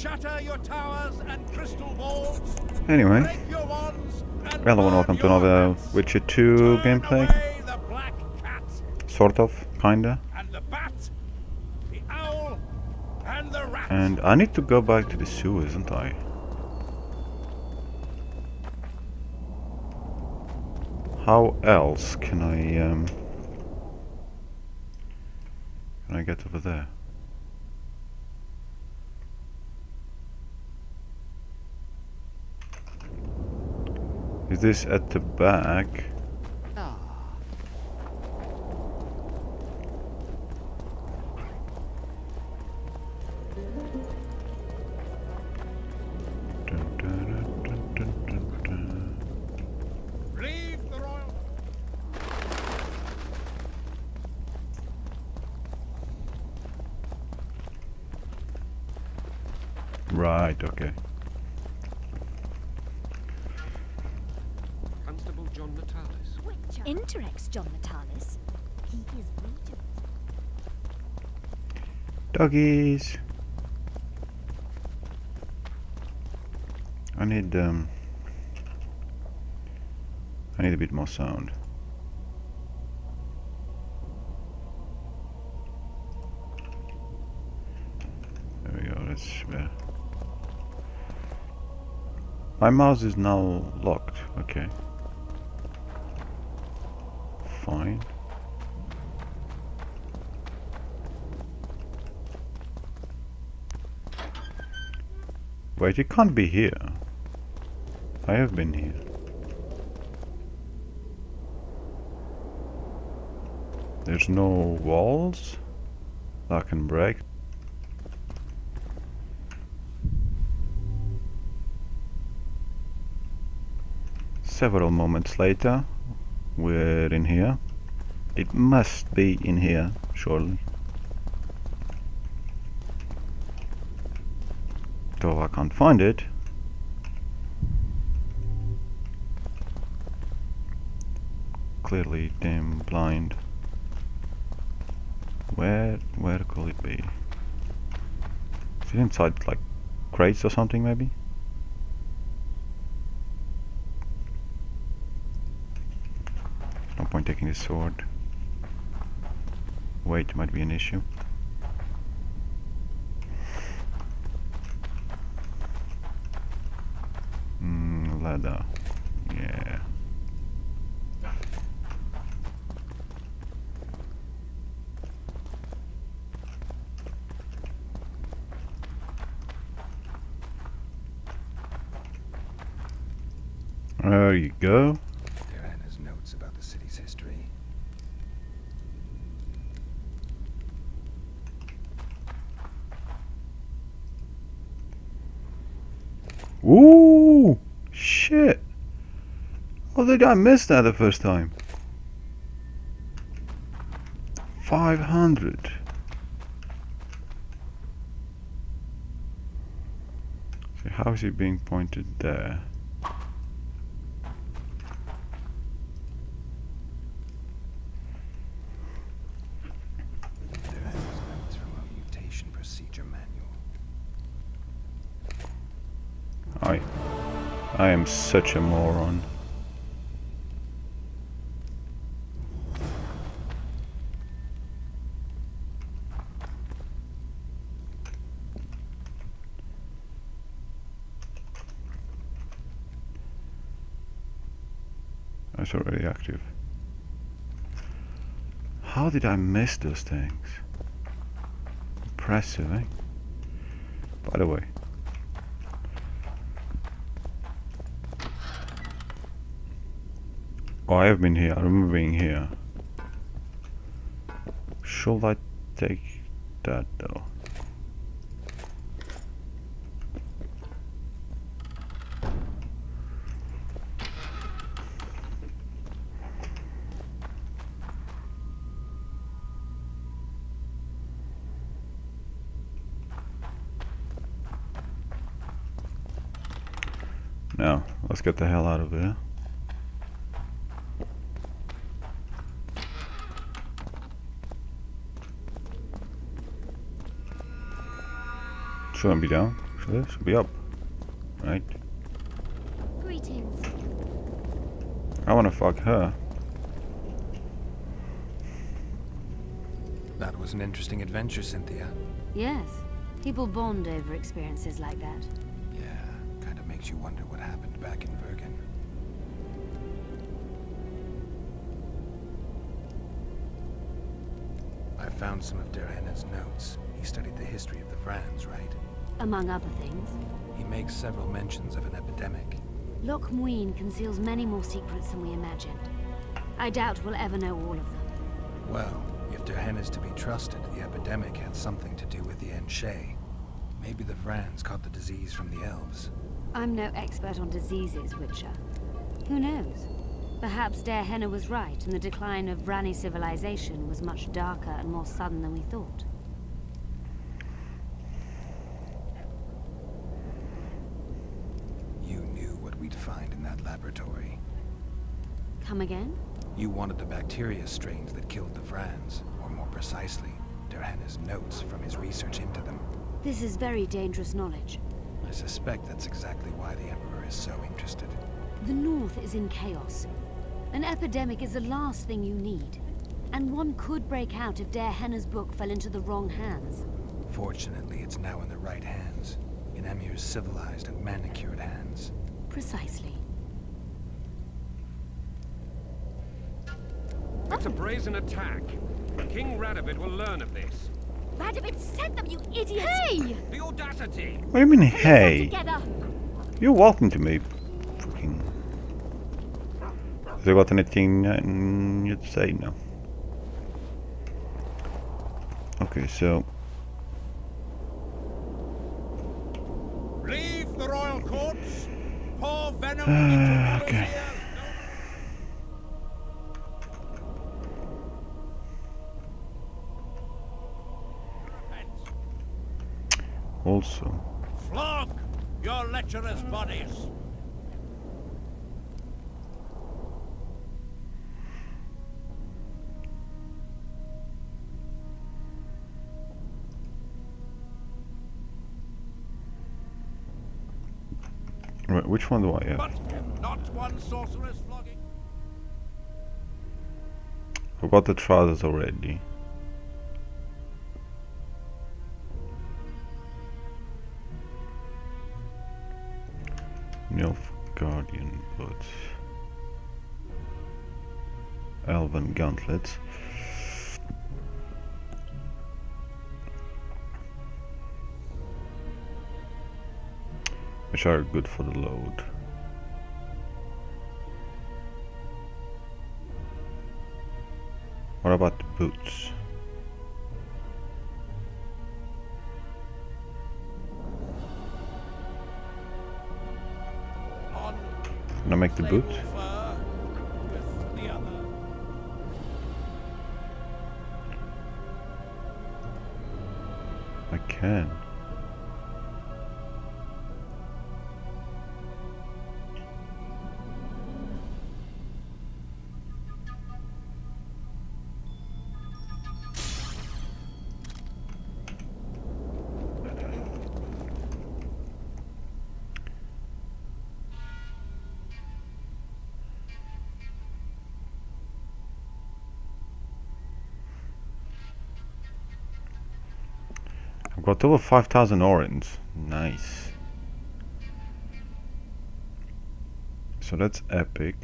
shatter your towers and crystal balls. Anyway, Break your wands and hello and burn welcome to your another bats. Witcher 2 Turn gameplay. away the black cat Sort of, kinda. and the bat, the owl and the rat. And I need to go back to the zoo, isn't I? How else can I get over there? Is this at the back? Dun, dun, dun, dun, dun, dun. Leave the royal. Right, okay. Constable John Natalis. Interex John Natalis. He is regent. Doggies. I need a bit more sound. There we go, that's better. My mouse is now locked, okay. Fine. Wait, it can't be here. I have been here. There's no walls that I can break. Several moments later, we're in here. It must be in here, surely. Though I can't find it. Clearly damn blind. Where could it be? Is it inside like crates or something maybe? No point taking this sword. Weight might be an issue. Ladder. Yeah. There you go. Diana's notes about the city's history. Ooh! Shit! How did I miss that the first time? 500. So how is it being pointed there? Diana's notes from a mutation procedure manual. I am such a moron. That's already active. How did I miss those things? Impressive, eh? By the way. Oh, I have been here. I remember being here. Should I take that though? Now, let's get the hell out of there. Shouldn't be down. So this should be up, right? Greetings. I wanna fuck her. That was an interesting adventure, Cynthia. Yes. People bond over experiences like that. Yeah, kind of makes you wonder what happened back in Bergen. I found some of Derhenna's notes. He studied the history of the Franz, right? Among other things. He makes several mentions of an epidemic. Loch Muin conceals many more secrets than we imagined. I doubt we'll ever know all of them. Well, if Derhenna's to be trusted, the epidemic had something to do with the Enshe. Maybe the Franz caught the disease from the elves. I'm no expert on diseases, Witcher. Who knows? Perhaps Derhenna was right, and the decline of Vrani civilization was much darker and more sudden than we thought. You knew what we'd find in that laboratory. Come again? You wanted the bacteria strains that killed the Franz, or more precisely, Derhenna's notes from his research into them. This is very dangerous knowledge. I suspect that's exactly why the Emperor is so interested. The North is in chaos. An epidemic is the last thing you need. And one could break out if Derhenna's book fell into the wrong hands. Fortunately, it's now in the right hands. In Emir's civilized and manicured hands. Precisely. It's a brazen attack. King Radovid will learn of this. Radovid sent them, you idiot! Hey! The audacity! What do you mean, hey? Together. You're welcome to me. Fucking. Has I got anything you to say? No. Okay, so. Leave the royal courts. Pour venom into Okay. Also. Flog your lecherous bodies. Right, which one do I have? But not one sorceress flogging. I've got the trousers already. Nilfgaardian boots. Elven gauntlets. Which are good for the load. What about the boots? Can I make the boot? I can. I've got over 5,000 orens. Nice. So that's epic.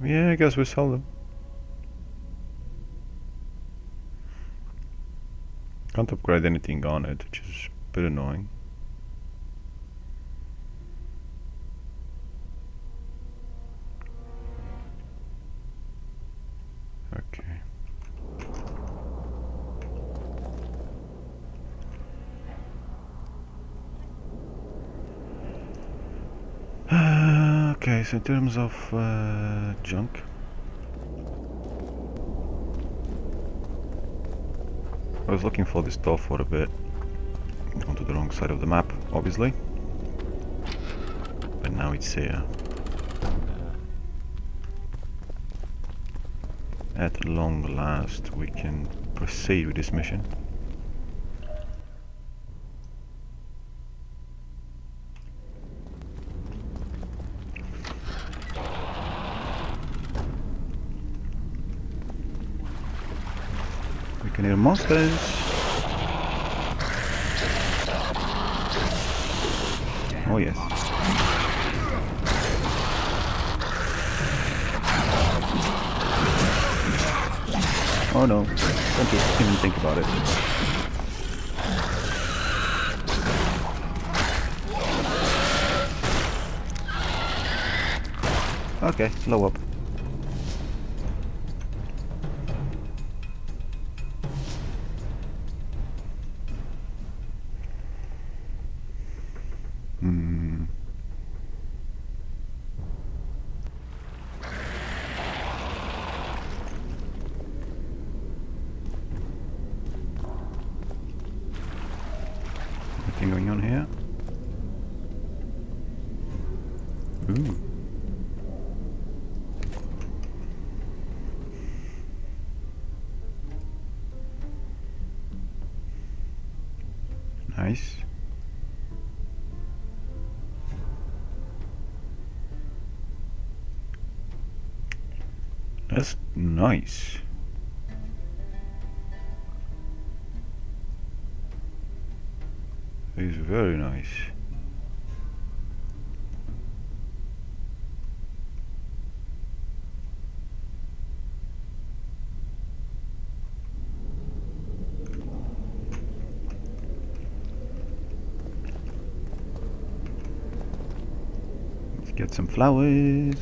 Yeah, I guess we sell them. Can't upgrade anything on it, which is a bit annoying. Okay. Okay, so in terms of junk, I was looking for this door for a bit. Onto the wrong side of the map, obviously. But now it's here. At long last, we can proceed with this mission. We can hear monsters. Oh yes. Oh no, don't even think about it. Okay, slow up. Anything going on here? Ooh. Nice. That's nice. It's very nice. Let's get some flowers.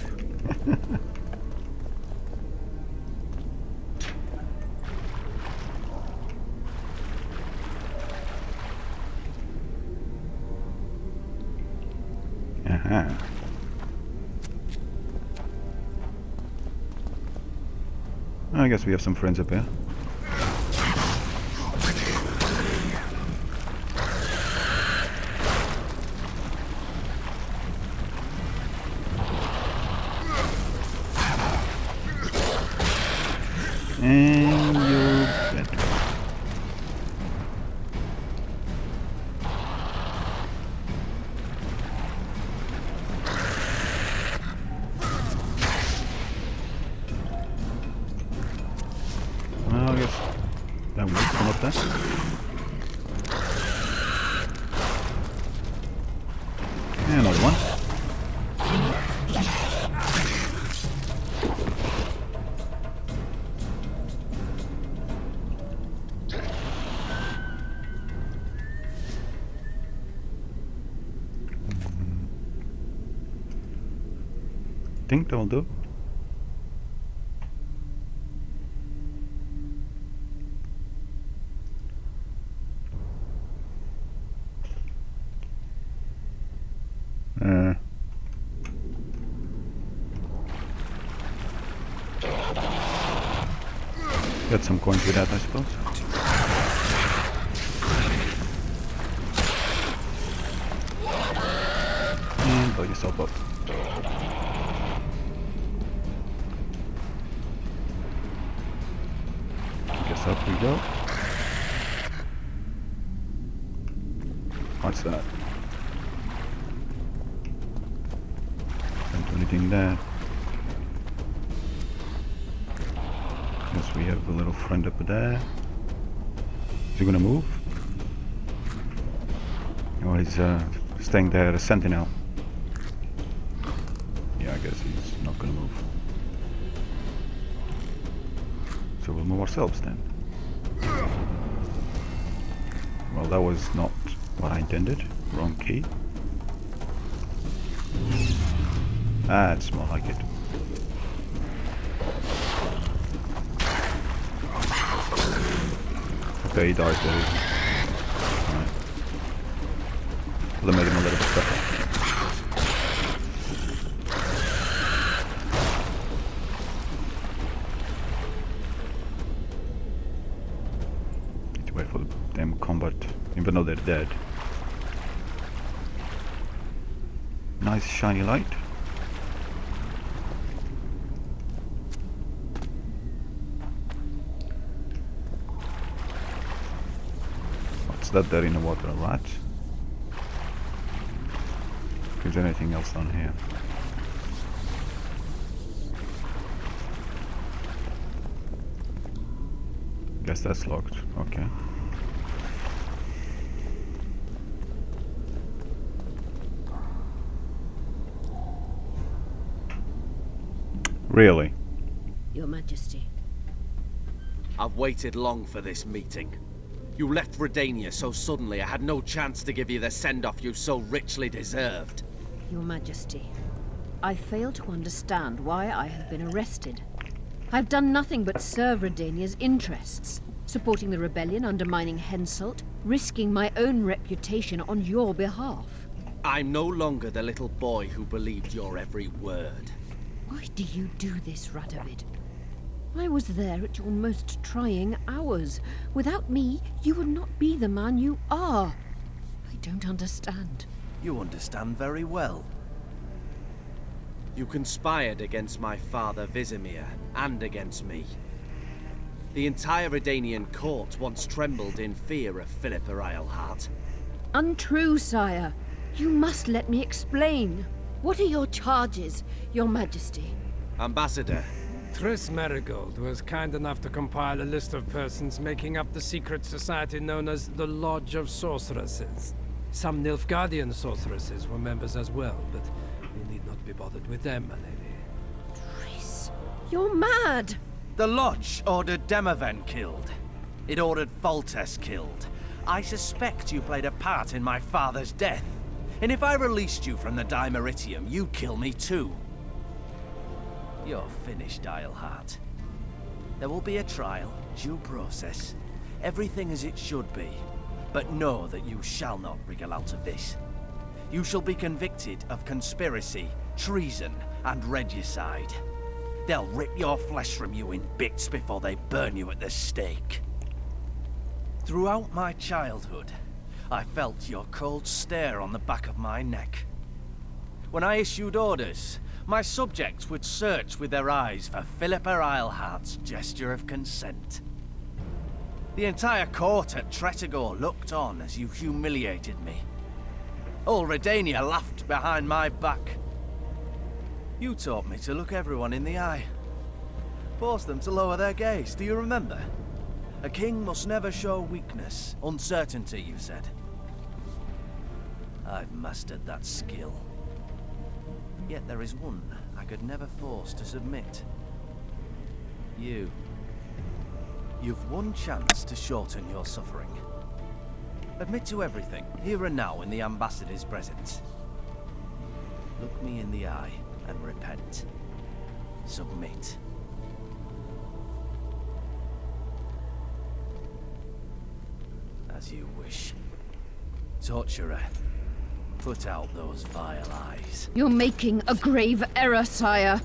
Aha. I guess we have some friends up here. And you're dead. Well, I guess that would come up there. And another one. Think that'll do. Get some coins with that, I suppose. And blow yourself up. Guess up we go. What's that? Can't do anything there. Guess we have a little friend up there. Is he gonna move? Or he's staying there as sentinel? Yeah, I guess he's not gonna move. So we'll move ourselves then. Well, that was not what I intended. Wrong key. That's more like it. Okay, he dies there. Alright. Well, that made him a little bit better. them combat, even though they're dead. Nice shiny light. What's that there in the water? A rat? Is there anything else on here? Guess that's locked. Okay. Really? Your Majesty. I've waited long for this meeting. You left Redania so suddenly I had no chance to give you the send-off you so richly deserved. Your Majesty. I fail to understand why I have been arrested. I've done nothing but serve Redania's interests, supporting the rebellion, undermining Henselt, risking my own reputation on your behalf. I'm no longer the little boy who believed your every word. Why do you do this, Radovid? I was there at your most trying hours. Without me, you would not be the man you are. I don't understand. You understand very well. You conspired against my father Vizimir, and against me. The entire Redanian court once trembled in fear of Philippa Eilhart. Untrue, sire. You must let me explain. What are your charges, Your Majesty? Ambassador, Triss Marigold was kind enough to compile a list of persons making up the secret society known as the Lodge of Sorceresses. Some Nilfgaardian sorceresses were members as well, but you need not be bothered with them, my lady. Triss, you're mad! the Lodge ordered Demaven killed. It ordered Foltest killed. I suspect you played a part in my father's death. And if I released you from the Dimeritium, you'd kill me too. You're finished, Eilhart. There will be a trial, due process, everything as it should be. But know that you shall not wriggle out of this. You shall be convicted of conspiracy, treason, and regicide. They'll rip your flesh from you in bits before they burn you at the stake. Throughout my childhood, I felt your cold stare on the back of my neck. When I issued orders, my subjects would search with their eyes for Philippa Eilhart's gesture of consent. The entire court at Tretogor looked on as you humiliated me. All Redania laughed behind my back. You taught me to look everyone in the eye. Forced them to lower their gaze, do you remember? A king must never show weakness, uncertainty, you said. I've mastered that skill. Yet there is one I could never force to submit. You. You've one chance to shorten your suffering. Admit to everything, here and now in the Ambassador's presence. Look me in the eye and repent. Submit. As you wish. Torturer, put out those vile eyes. You're making a grave error, sire.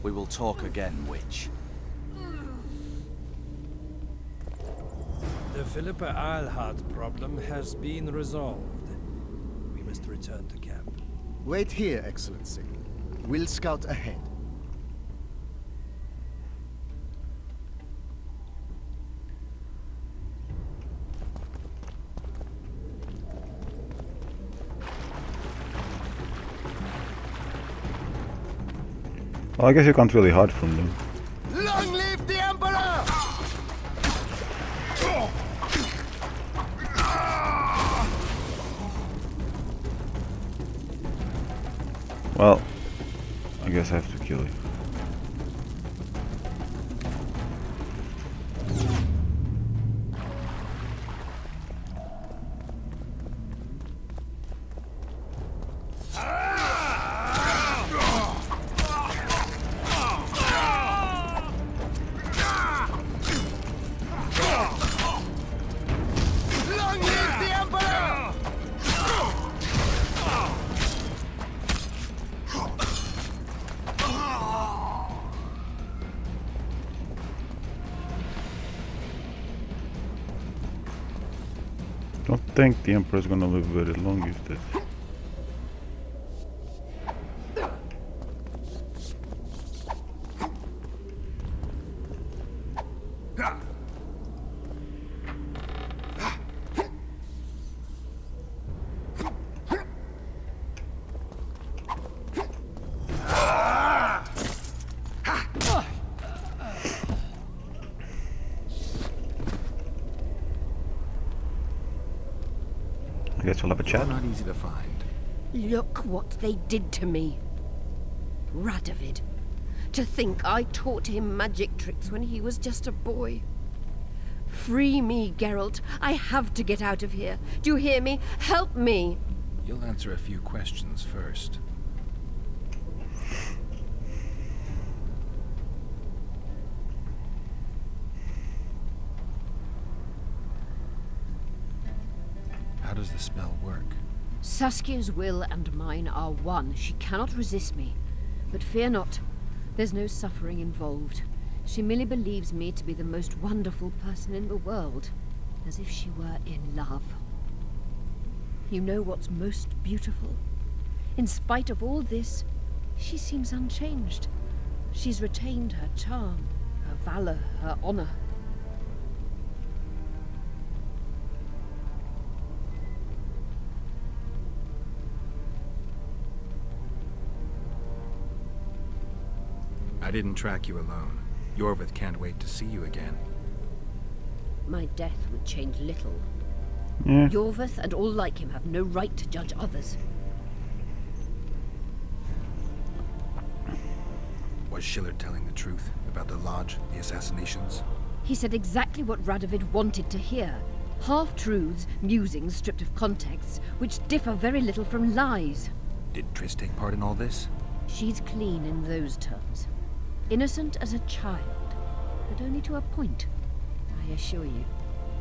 We will talk again, witch. The Philippa Eilhart problem has been resolved. We must return to camp. Wait here, Excellency. We'll scout ahead. Well, I guess you can't really hide from them. Long live the Emperor! Well, I guess I have to kill you. don't think the Emperor's gonna live very long if this. I guess we'll have a chat. Not easy to find. Look what they did to me. Radovid. To think I taught him magic tricks when he was just a boy. Free me, Geralt. I have to get out of here. Do you hear me? Help me! You'll answer a few questions first. How does the spell work? Saskia's will and mine are one. She cannot resist me. But fear not. There's no suffering involved. She merely believes me to be the most wonderful person in the world. As if she were in love. You know what's most beautiful? In spite of all this, she seems unchanged. She's retained her charm, her valor, her honor. I didn't track you alone. Yorvith can't wait to see you again. My death would change little. Yeah. Yorvith and all like him have no right to judge others. Was Schiller telling the truth about the Lodge, the assassinations? He said exactly what Radovid wanted to hear. Half-truths, musings stripped of context, which differ very little from lies. Did Triss take part in all this? She's clean in those terms. Innocent as a child, but only to a point. I assure you,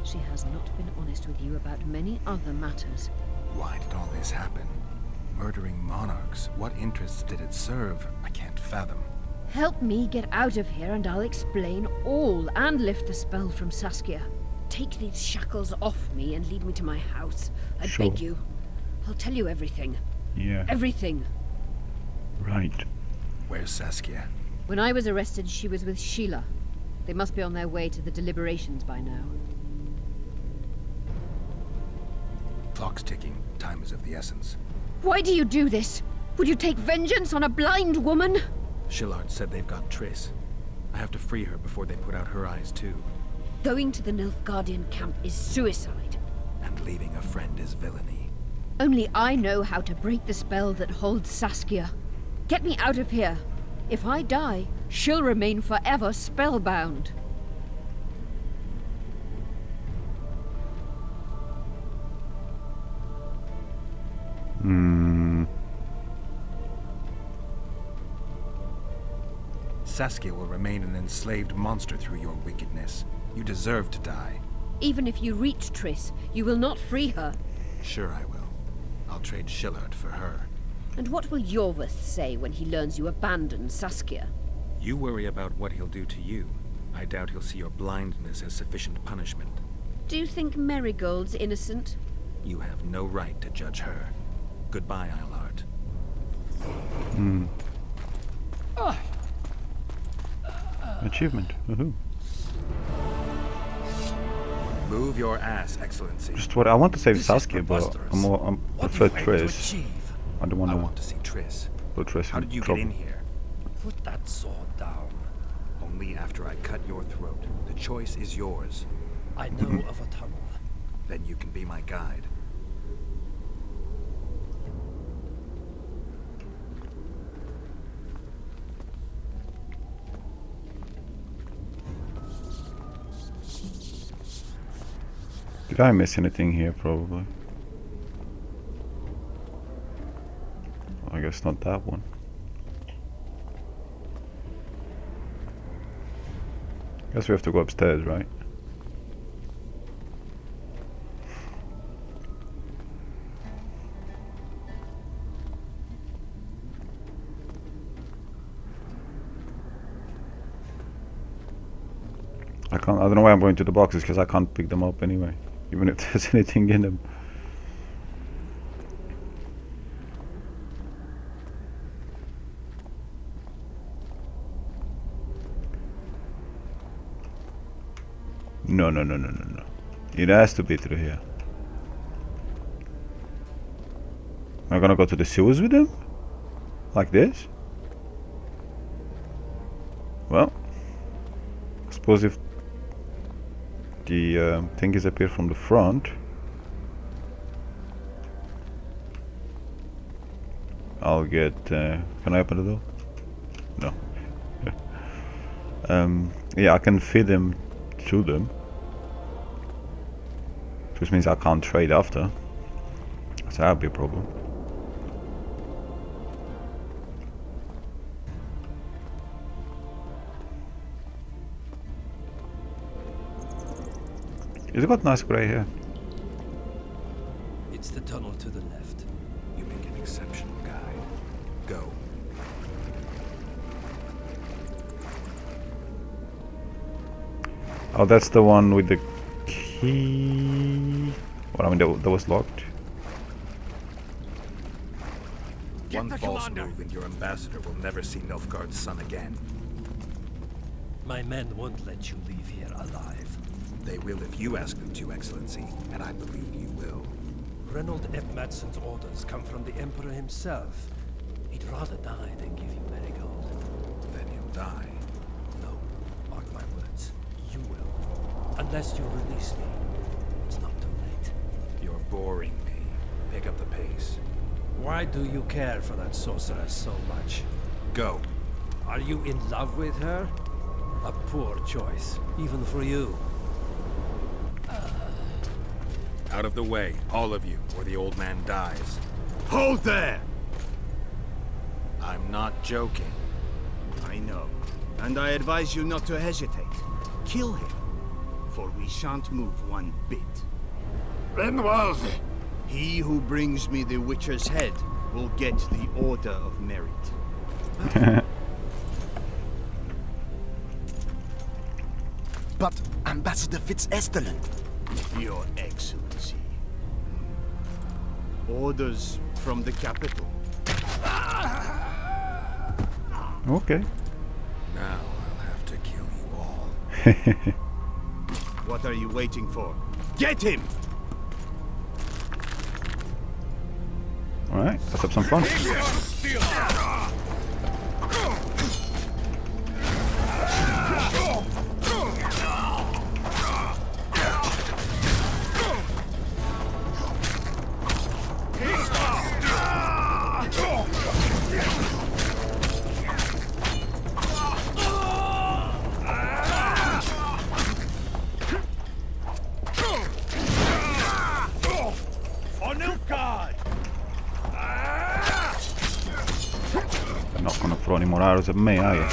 she has not been honest with you about many other matters. Why did all this happen? Murdering monarchs, what interests did it serve? I can't fathom. Help me get out of here and I'll explain all and lift the spell from Saskia. Take these shackles off me and lead me to my house. I Sure. beg you. I'll tell you everything. Yeah. Everything. Right. Where's Saskia? When I was arrested, she was with Sheila. They must be on their way to the deliberations by now. Clock's ticking. Time is of the essence. Why do you do this? Would you take vengeance on a blind woman? Shillard said they've got Triss. I have to free her before they put out her eyes too. Going to the Nilfgaardian camp is suicide. And leaving a friend is villainy. Only I know how to break the spell that holds Saskia. Get me out of here. If I die, she'll remain forever spellbound. Saskia will remain an enslaved monster through your wickedness. You deserve to die. Even if you reach Triss, you will not free her. Sure I will. I'll trade Shillard for her. And what will Yorvith say when he learns you abandoned Saskia? You worry about what he'll do to you. I doubt he'll see your blindness as sufficient punishment. Do you think Marigold's innocent? You have no right to judge her. Goodbye, Eilhart. Achievement. Woohoo. Move your ass, Excellency. Just what I want to save This is Saskia, but preposterous. I'm What prefer do you aim to Triss. achieve? I don't I want want to see Triss. to put Triss How in did you trouble. get in here? Put that sword down. Only after I cut your throat. The choice is yours. I know of a tunnel. Then you can be my guide. Did I miss anything here? Probably. I guess not that one. Guess we have to go upstairs, right? I don't know why I'm going to the boxes because I can't pick them up anyway. even if there's anything in them. No, no, no, no, no, no. It has to be through here. Am I gonna go to the sewers with them? Like this? Well, I suppose if the thing is appear from the front, I'll get. Can I open the door? No. Yeah, I can feed them to them, which means I can't trade after. So that'd be a problem. It's got nice grey hair. It's the tunnel to the left. You make an exceptional guide. Go. Oh, that's the one with the key. Well, I mean, that was locked. One false move and your ambassador will never see Nilfgaard's son again. My men won't let you leave here alive. They will if you ask them to, Excellency, and I believe you will. Reynold F. Madsen's orders come from the Emperor himself. He'd rather die than give you Marigold. Then he'll die. No, mark my words. You will. Unless you release me. It's not too late. You're boring me. Pick up the pace. Why do you care for that sorceress so much? Go. Are you in love with her? A poor choice, even for you. Out of the way, all of you, or the old man dies. Hold there! I'm not joking. I know. And I advise you not to hesitate. Kill him. For we shan't move one bit. Renwald! He who brings me the Witcher's head will get the Order of Merit. But Ambassador Fitz-Estelen. Your Excellency. Orders from the capital. Okay. Now I'll have to kill you all. What are you waiting for? Get him! Alright, let's have some fun. For Nilfgaard! You're not gonna throw any more arrows at me, are you?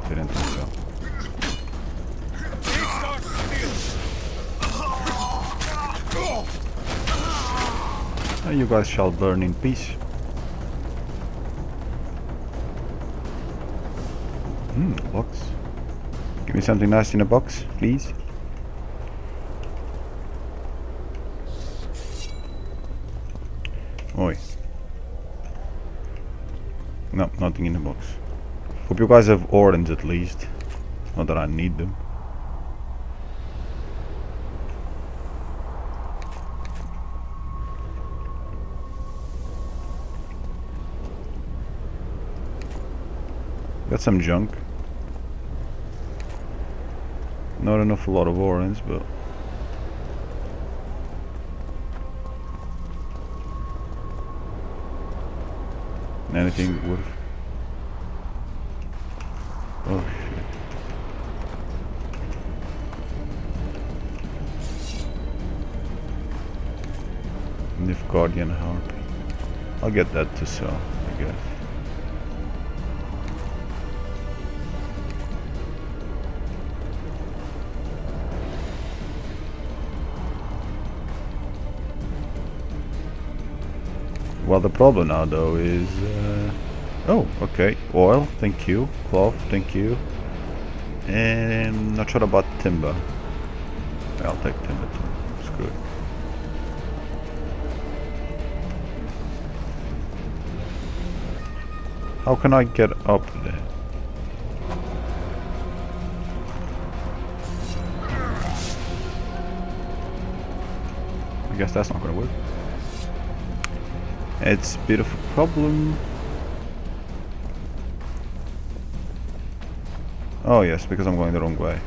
Didn't think so. You guys shall burn in peace. Box. Give me something nice in a box, please. Oi. No, nothing in the box. Hope you guys have orange at least. Not that I need them. Got some junk. Not enough a lot of orange, but anything worth. Oh shit. Nilfgaardian harp. I'll get that to sell, I guess. Well, the problem now though is oh, okay, oil, thank you, cloth, thank you. And not sure about timber. I'll take timber too. Screw it. How can I get up there? I guess that's not gonna work. It's a bit of a problem. Oh yes, because I'm going the wrong way.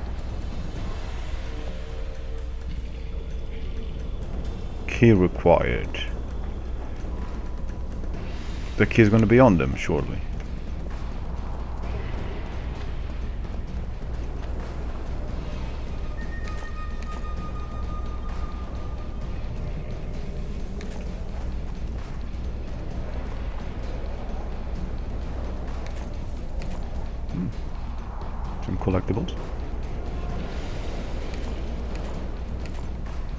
Key required. The key is going to be on them, surely. Some collectibles.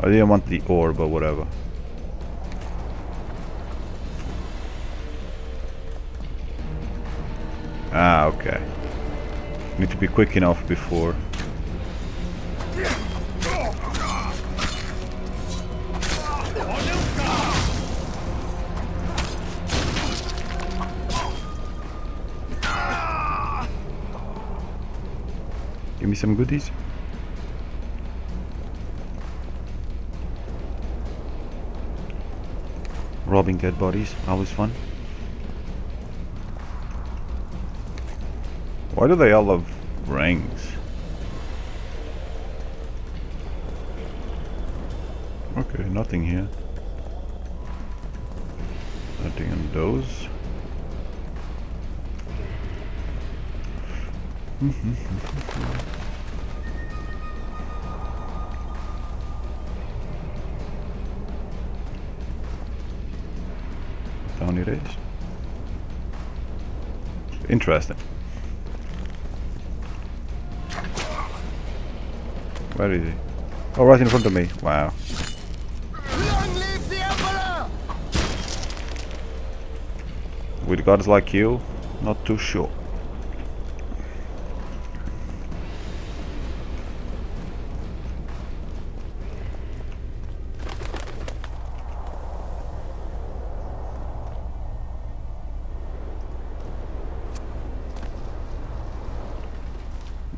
I didn't want the ore, but whatever. Ah, okay. Need to be quick enough before. Give me some goodies. Robbing dead bodies, always fun. Why do they all have rings? Okay, nothing here. Nothing on those. Down it is. Interesting. Where is he? Oh, right in front of me. Wow. Long live the Emperor! With gods like you, not too sure.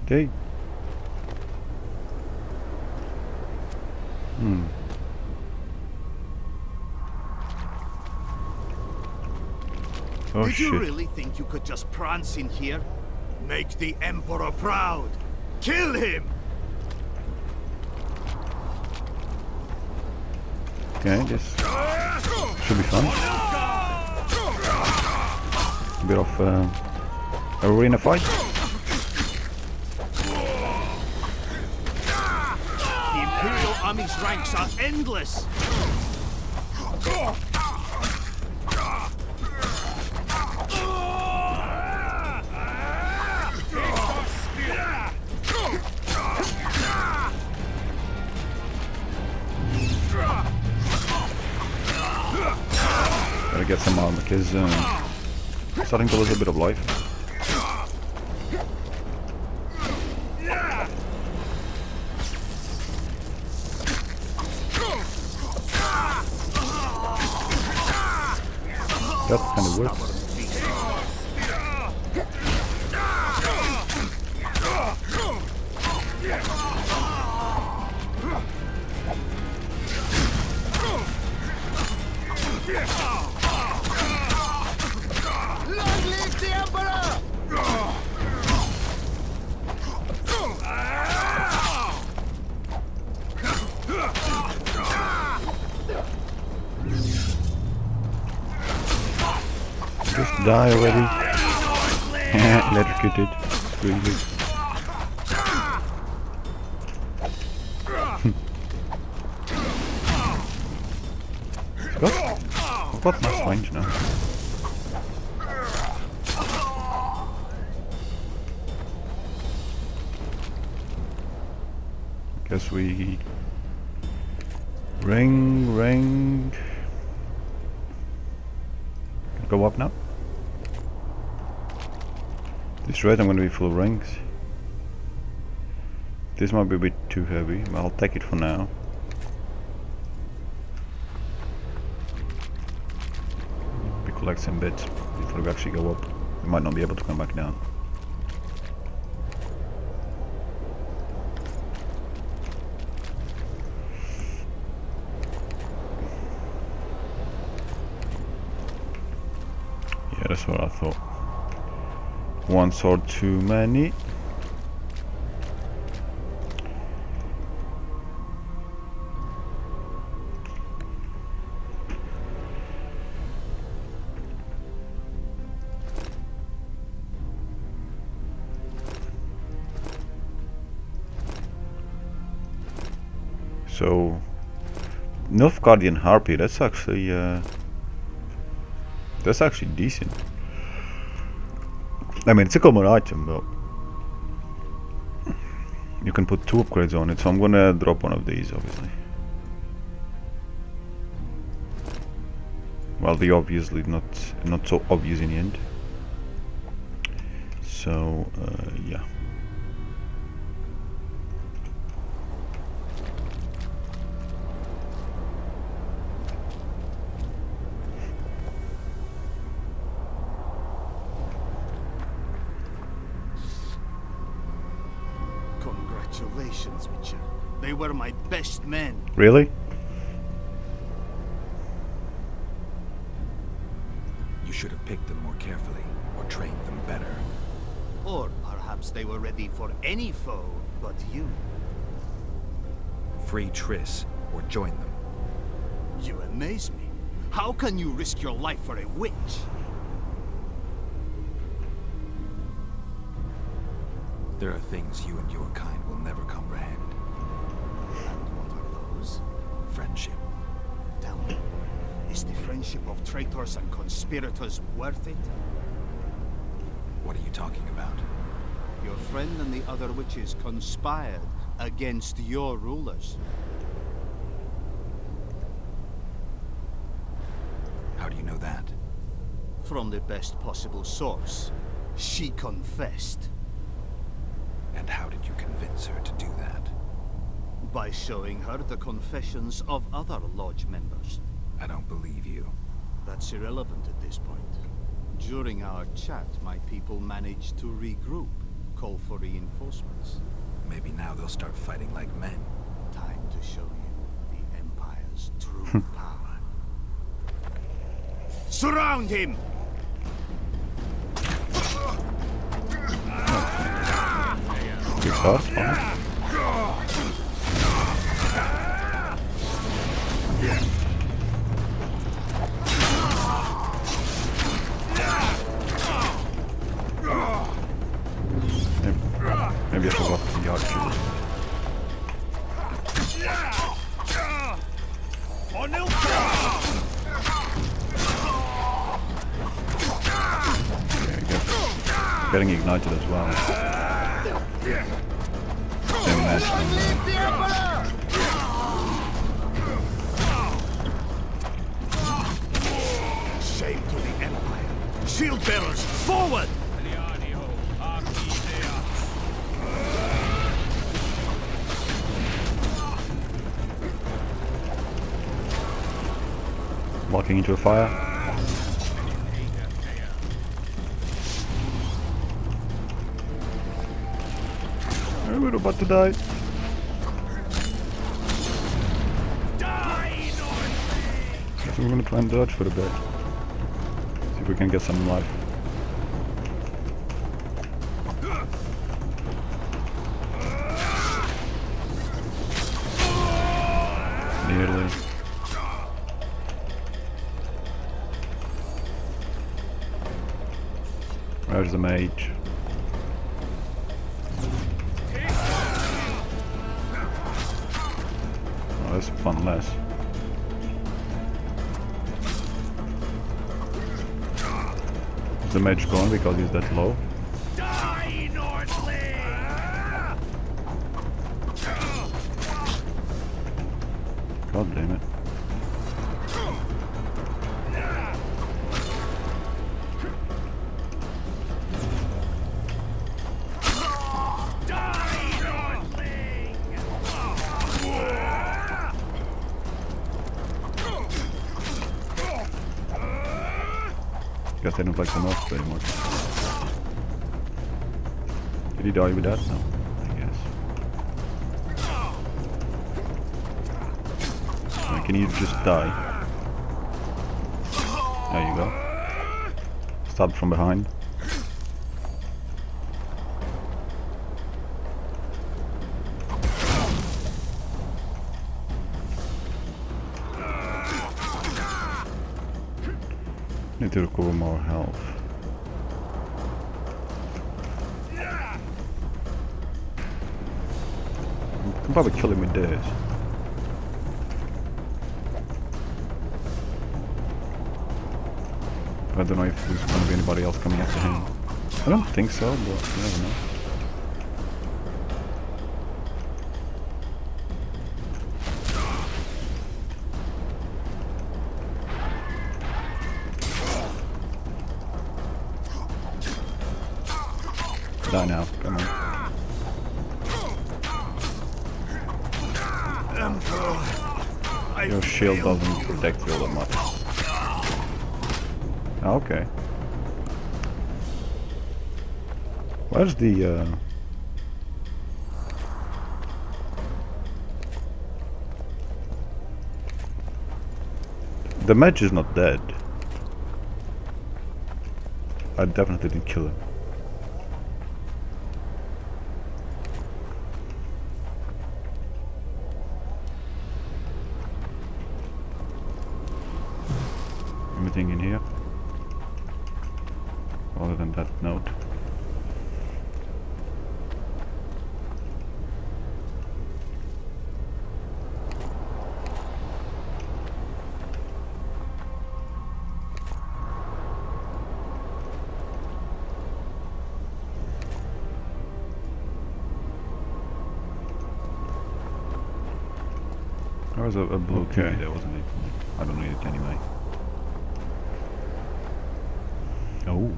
Okay. Oh, Did you shit. really think you could just prance in here? Make the Emperor proud! Kill him! Okay, this should be fun. A bit of arena fight. The Imperial Army's ranks are endless! Gotta get some armor because starting to lose a bit of life. That kind of works. Long live the Emperor! Just die already. Electrocuted. Really. I've got nice range now. Guess we ring. Go up now. This red, I'm gonna be full of rings. This might be a bit too heavy, but I'll take it for now. We collect some bits before we actually go up. We might not be able to come back down. Yeah, that's what I thought. One sword too many. So, Nilfgaardian Harpy, that's actually decent. I mean, it's a common item, but you can put 2 upgrades on it, so I'm gonna drop one of these, obviously. Well, the obviously not so obvious in the end. So, yeah. Congratulations, Witcher. They were my best men. Really? You should have picked them more carefully, or trained them better. Or perhaps they were ready for any foe but you. Free Triss, or join them. You amaze me. How can you risk your life for a witch? There are things you and your kind will never comprehend. And what are those? Friendship. Tell me, is the friendship of traitors and conspirators worth it? What are you talking about? Your friend and the other witches conspired against your rulers. How do you know that? From the best possible source. She confessed. And how did you convince her to do that? By showing her the confessions of other lodge members. I don't believe you. That's irrelevant at this point. During our chat, my people managed to regroup, call for reinforcements. Maybe now they'll start fighting like men. Time to show you the Empire's true power. Surround him! Good start, fine. Maybe I forgot the archer. Yeah, getting ignited as well. Same match. Shame to the Empire. Shield bearers, forward! Walking into a fire. Oh, we're about to die. So we're gonna try and dodge for a bit. See if we can get some life. Nearly. Where's the mage? Oh, that's one less. Is the mage gone because he's that low? God damn it. Guess I don't like the mouse very much. Did he die with that? No, I guess. Wait, can you just die? There you go. Stab from behind. Need to recover more health. I can probably kill him with this. I don't know if there's going to be anybody else coming after him. I don't think so, but you never know. Die now, come on. Your shield doesn't protect you all that much. Okay. Where's the mage is not dead. I definitely didn't kill him. Anything in here? Other than that note. There was a blue key there, wasn't it? I don't need it anyway. Oh.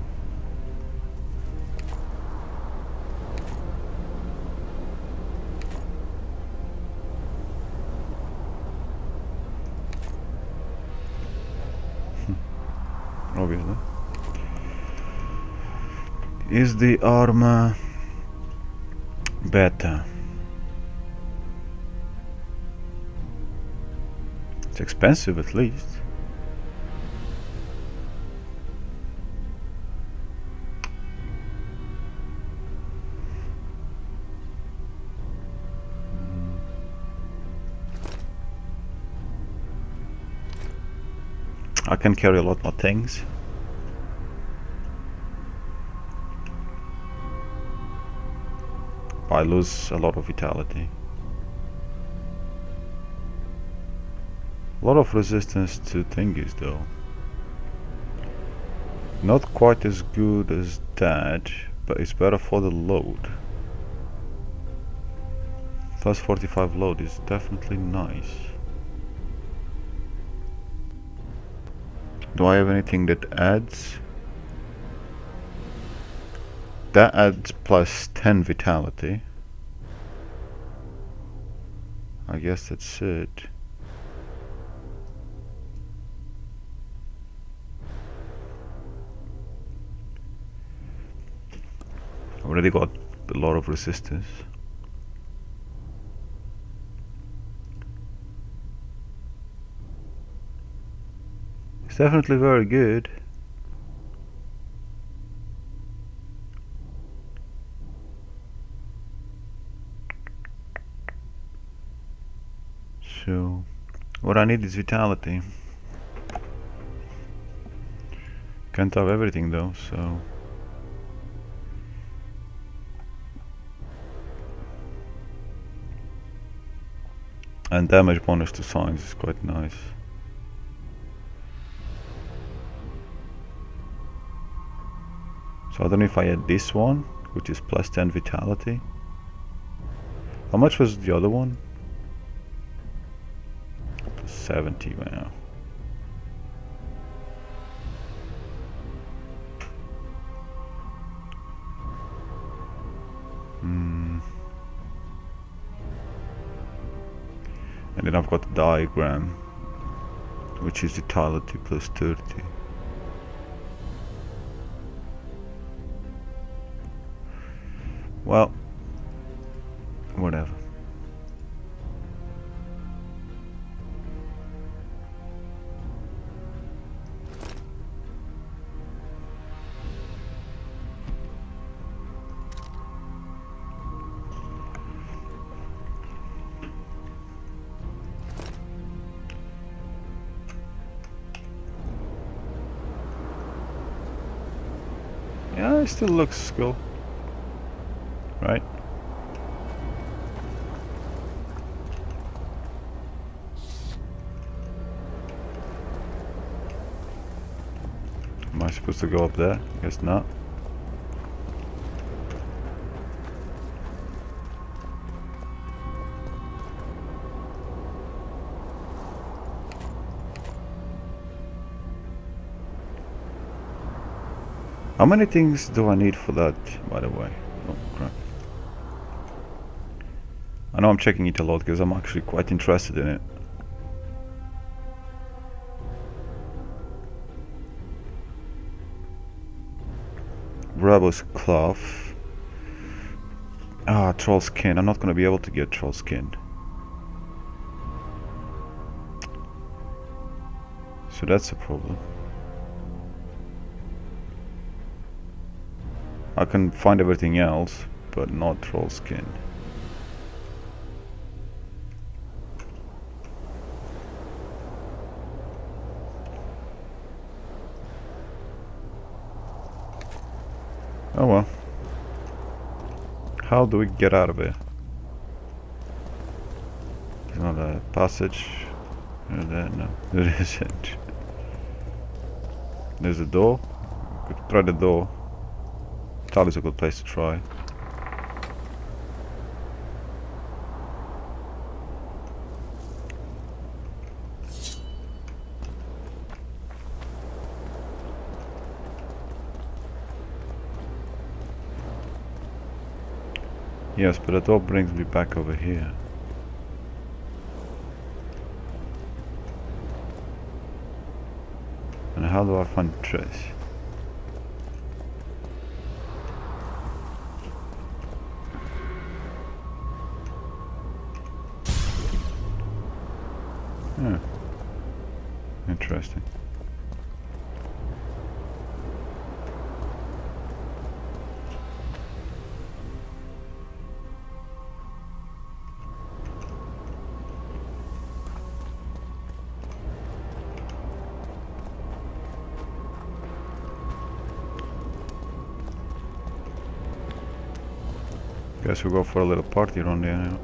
Obviously. Is the armor better? It's expensive at least. I can carry a lot more things. But I lose a lot of vitality. A lot of resistance to thingies though. Not quite as good as that, but it's better for the load. Plus 45 load is definitely nice. Do I have anything that adds? That adds plus 10 vitality. I guess that's it. Already got a lot of resistance. It's definitely very good. So, what I need is vitality. Can't have everything though, so. And damage bonus to signs is quite nice. So I don't know if I had this one, which is plus 10 vitality. How much was the other one? 70, wow. And then I've got the diagram, which is vitality plus 30. Well, whatever. Yeah, it still looks cool. Right? Am I supposed to go up there? Guess not. How many things do I need for that, by the way? Oh crap. I know I'm checking it a lot because I'm actually quite interested in it. Rebel's cloth. Ah, troll skin. I'm not gonna be able to get troll skin. So that's a problem. I can find everything else, but not troll skin. Oh well. How do we get out of here? There's not a passage. No, there isn't. There's a door. Could try the door. Tali's a good place to try. Yes, but the door brings me back over here. And how do I find Trish? Interesting. Guess we'll go for a little party around there now.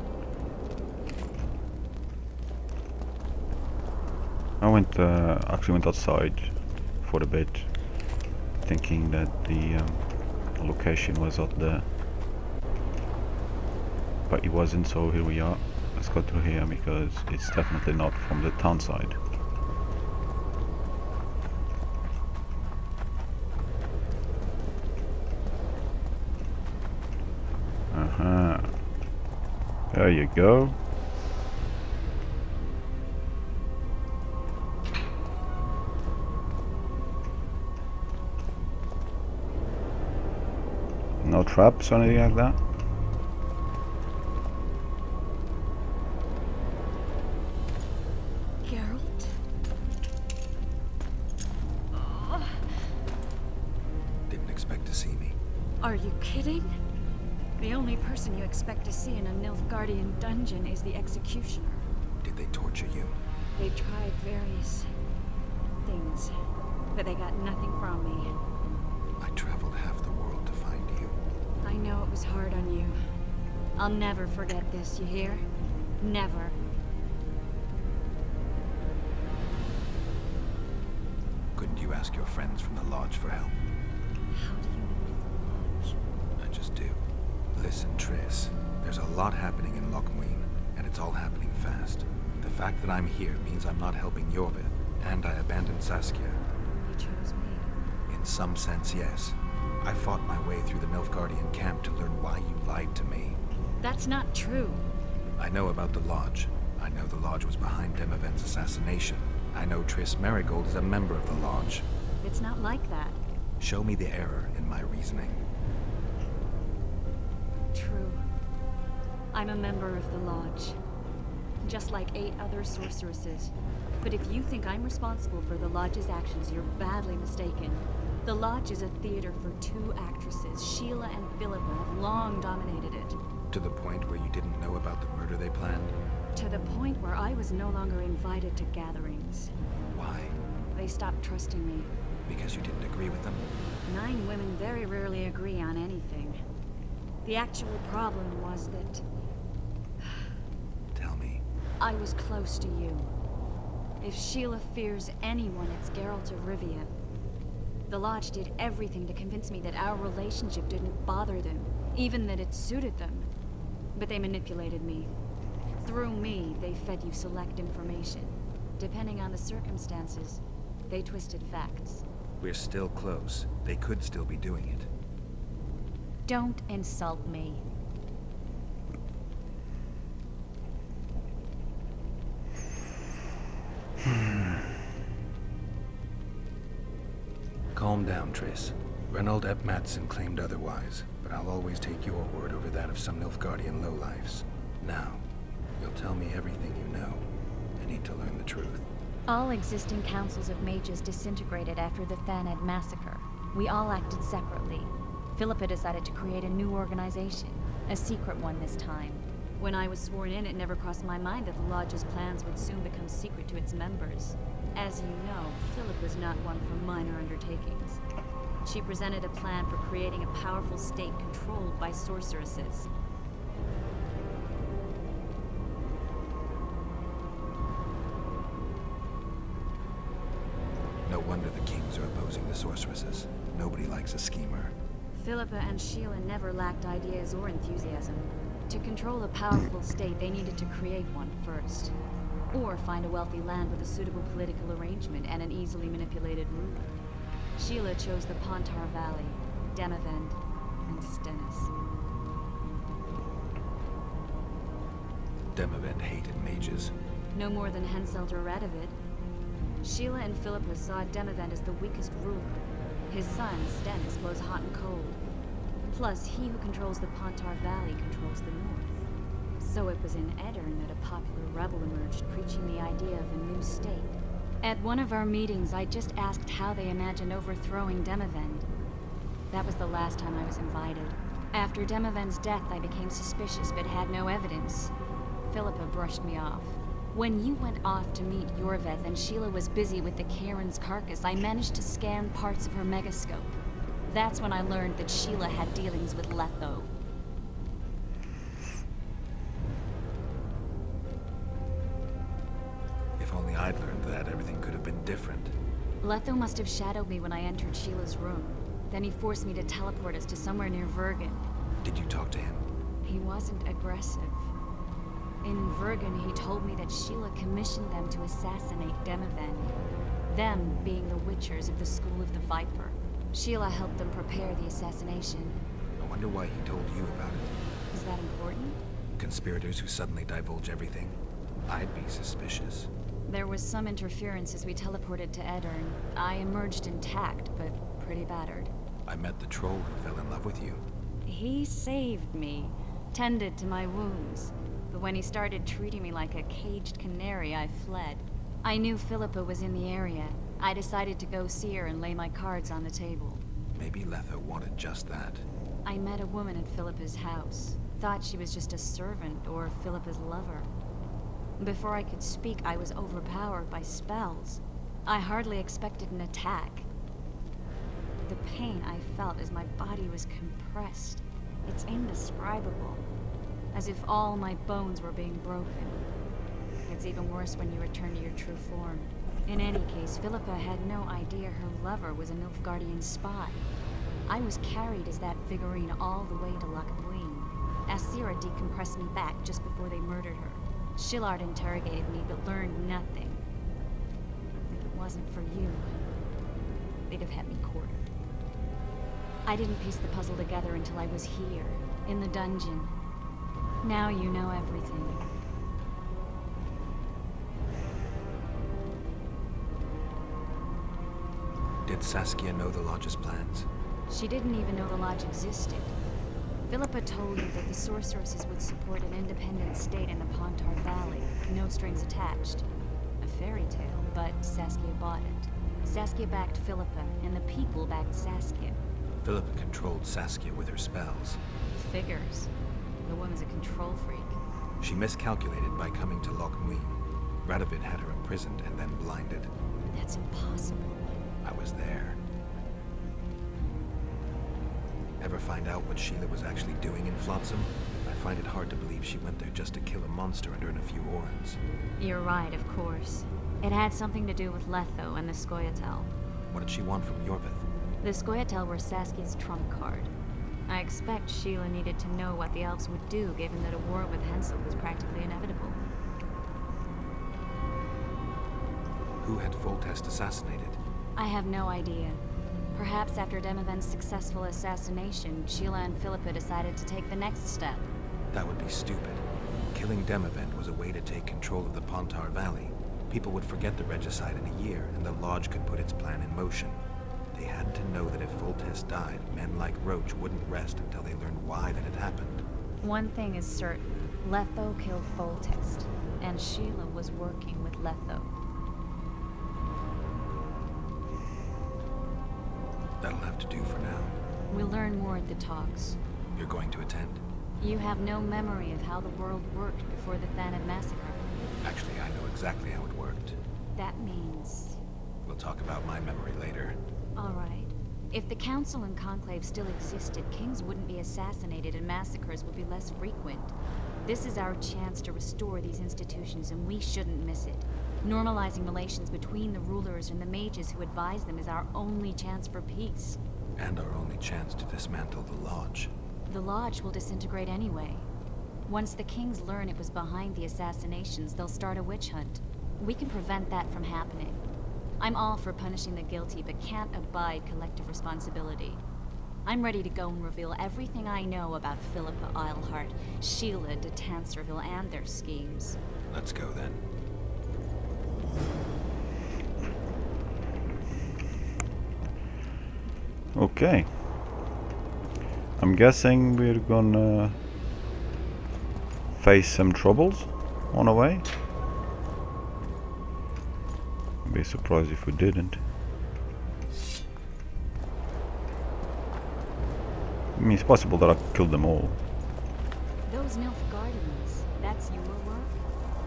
I actually went outside for a bit, thinking that the location was out there, but it wasn't, so here we are. Let's go through here because it's definitely not from the town side. There you go. No traps or anything like that? Geralt? Didn't expect to see me. Are you kidding? The only person you expect to see in a Nilfgaardian dungeon is the executioner. Did they torture you? They tried various things, but they got nothing from me. I traveled half the world to find you. I know it was hard on you. I'll never forget this, you hear? Never. Couldn't you ask your friends from the lodge for help? How do you know of the lodge? I just do. Listen, Triss, there's a lot happening in Lochmuin, and it's all happening fast. The fact that I'm here means I'm not helping Jorvith, and I abandoned Saskia. You chose me. In some sense, yes. I fought my way through the Nilfgaardian camp to learn why you lied to me. That's not true. I know about the lodge. I know the lodge was behind Demavend's assassination. I know Triss Merigold is a member of the lodge. It's not like that. Show me the error in my reasoning. True. I'm a member of the Lodge. Just like 8 other sorceresses. But if you think I'm responsible for the Lodge's actions, you're badly mistaken. The Lodge is a theater for 2 actresses. Sheila and Philippa have long dominated it. To the point where you didn't know about the murder they planned? To the point where I was no longer invited to gatherings. Why? They stopped trusting me. Because you didn't agree with them? 9 women very rarely agree on anything. The actual problem was that... Tell me. I was close to you. If Sheila fears anyone, it's Geralt of Rivia. The Lodge did everything to convince me that our relationship didn't bother them, even that it suited them. But they manipulated me. Through me, they fed you select information. Depending on the circumstances, they twisted facts. We're still close. They could still be doing it. Don't insult me. Calm down, Triss. Reynold Ep Matson claimed otherwise, but I'll always take your word over that of some Nilfgaardian lowlifes. Now, you'll tell me everything you know. I need to learn the truth. All existing councils of mages disintegrated after the Thaned massacre. We all acted separately. Philippa decided to create a new organization, a secret one this time. When I was sworn in, it never crossed my mind that the Lodge's plans would soon become secret to its members. As you know, Philip was not one for minor undertakings. She presented a plan for creating a powerful state controlled by sorceresses. No wonder the kings are opposing the sorceresses. Nobody likes a schemer. Philippa and Sheila never lacked ideas or enthusiasm. To control a powerful state, they needed to create one first. Or find a wealthy land with a suitable political arrangement and an easily manipulated ruler. Sheila chose the Pontar Valley, Demavend, and Stennis. Demavend hated mages. No more than Henselt or Radovid. Sheila and Philippa saw Demavend as the weakest ruler. His son, Stennis, blows hot and cold. Plus, he who controls the Pontar Valley controls the north. So it was in Edirn that a popular rebel emerged, preaching the idea of a new state. At one of our meetings, I just asked how they imagined overthrowing Demavend. That was the last time I was invited. After Demavend's death, I became suspicious but had no evidence. Philippa brushed me off. When you went off to meet Yorveth and Sheila was busy with the Karen's carcass, I managed to scan parts of her megascope. That's when I learned that Sheila had dealings with Letho. If only I'd learned that, everything could have been different. Letho must have shadowed me when I entered Sheila's room. Then he forced me to teleport us to somewhere near Vergen. Did you talk to him? He wasn't aggressive. In Vergen, he told me that Sheila commissioned them to assassinate Demavend. Them being the Witchers of the School of the Viper. Sheila helped them prepare the assassination. I wonder why he told you about it. Is that important? Conspirators who suddenly divulge everything? I'd be suspicious. There was some interference as we teleported to Edirn. I emerged intact, but pretty battered. I met the troll who fell in love with you. He saved me, tended to my wounds. But when he started treating me like a caged canary, I fled. I knew Philippa was in the area. I decided to go see her and lay my cards on the table. Maybe Letho wanted just that. I met a woman at Philippa's house. Thought she was just a servant or Philippa's lover. Before I could speak, I was overpowered by spells. I hardly expected an attack. The pain I felt as my body was compressed. It's indescribable. As if all my bones were being broken. It's even worse when you return to your true form. In any case, Philippa had no idea her lover was a Nilfgaardian spy. I was carried as that figurine all the way to Lochmuin. Asira decompressed me back just before they murdered her. Shillard interrogated me, but learned nothing. If it wasn't for you, they'd have had me quartered. I didn't piece the puzzle together until I was here, in the dungeon. Now you know everything. Did Saskia know the Lodge's plans? She didn't even know the Lodge existed. Philippa told me that the sorceresses would support an independent state in the Pontar Valley, no strings attached. A fairy tale, but Saskia bought it. Saskia backed Philippa, and the people backed Saskia. Philippa controlled Saskia with her spells. Figures. The woman's a control freak. She miscalculated by coming to Loch Muin. Radovid had her imprisoned and then blinded. That's impossible. I was there. Ever find out what Sheila was actually doing in Flotsam? I find it hard to believe she went there just to kill a monster and earn a few orens. You're right, of course. It had something to do with Letho and the Scoia'tael. What did she want from Yorvith? The Scoia'tael were Saskia's trump card. I expect Sheila needed to know what the elves would do, given that a war with Henselt was practically inevitable. Who had Foltest assassinated? I have no idea. Perhaps after Demavend's successful assassination, Sheila and Philippa decided to take the next step. That would be stupid. Killing Demavend was a way to take control of the Pontar Valley. People would forget the regicide in a year, and the Lodge could put its plan in motion. They had to know that if Foltest died, men like Roach wouldn't rest until they learned why that had happened. One thing is certain. Letho killed Foltest, and Sheila was working with Letho. That'll have to do for now. We'll learn more at the talks. You're going to attend? You have no memory of how the world worked before the Thanad massacre. Actually, I know exactly how it worked. That means... We'll talk about my memory later. All right. If the Council and Conclave still existed, kings wouldn't be assassinated and massacres would be less frequent. This is our chance to restore these institutions, and we shouldn't miss it. Normalizing relations between the rulers and the mages who advise them is our only chance for peace. And our only chance to dismantle the Lodge. The Lodge will disintegrate anyway. Once the kings learn it was behind the assassinations, they'll start a witch hunt. We can prevent that from happening. I'm all for punishing the guilty, but can't abide collective responsibility. I'm ready to go and reveal everything I know about Philippa Eilhart, Sheila de Tanserville, and their schemes. Let's go then. Okay. I'm guessing we're gonna face some troubles on our way. I'd be surprised if we didn't. I mean, it's possible that I killed them all. Those Nilfgaardians, that's your work?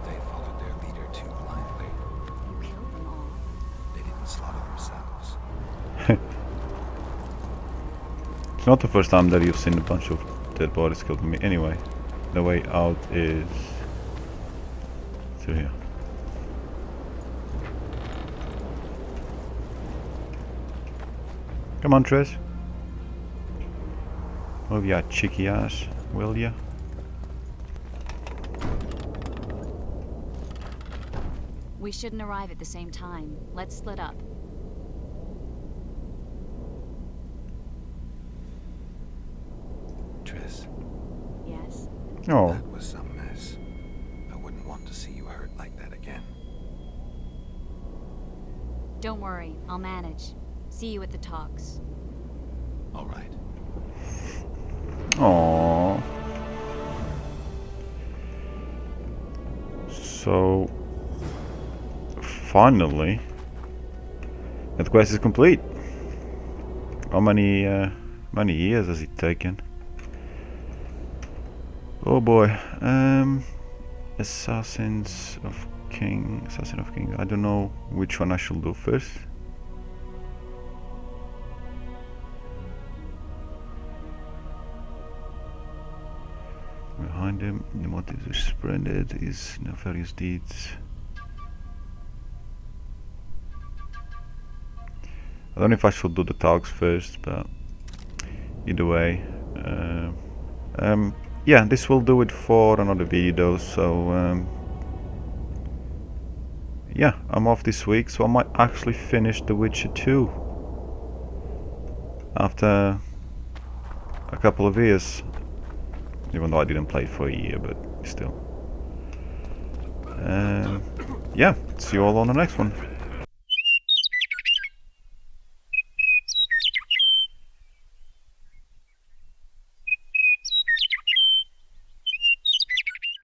They followed their leader too blindly. You killed them all. They didn't slaughter themselves. It's not the first time that you've seen a bunch of dead bodies killed me. Anyway, the way out is through here. Come on, Trish. Move your cheeky ass, will ya? We shouldn't arrive at the same time. Let's split up. Triss. Yes? Oh. That was some mess. I wouldn't want to see you hurt like that again. Don't worry, I'll manage. See you at the talks. All right. Aww. So finally, that quest is complete. How many years has it taken? Oh boy. Assassin of King. I don't know which one I should do first. Behind him, the motives are spreaded, his nefarious deeds. I don't know if I should do the talks first, but either way. Yeah, this will do it for another video, so yeah, I'm off this week, so I might actually finish The Witcher 2 after a couple of years. Even though I didn't play it for a year, but still. Yeah, see you all on the next one.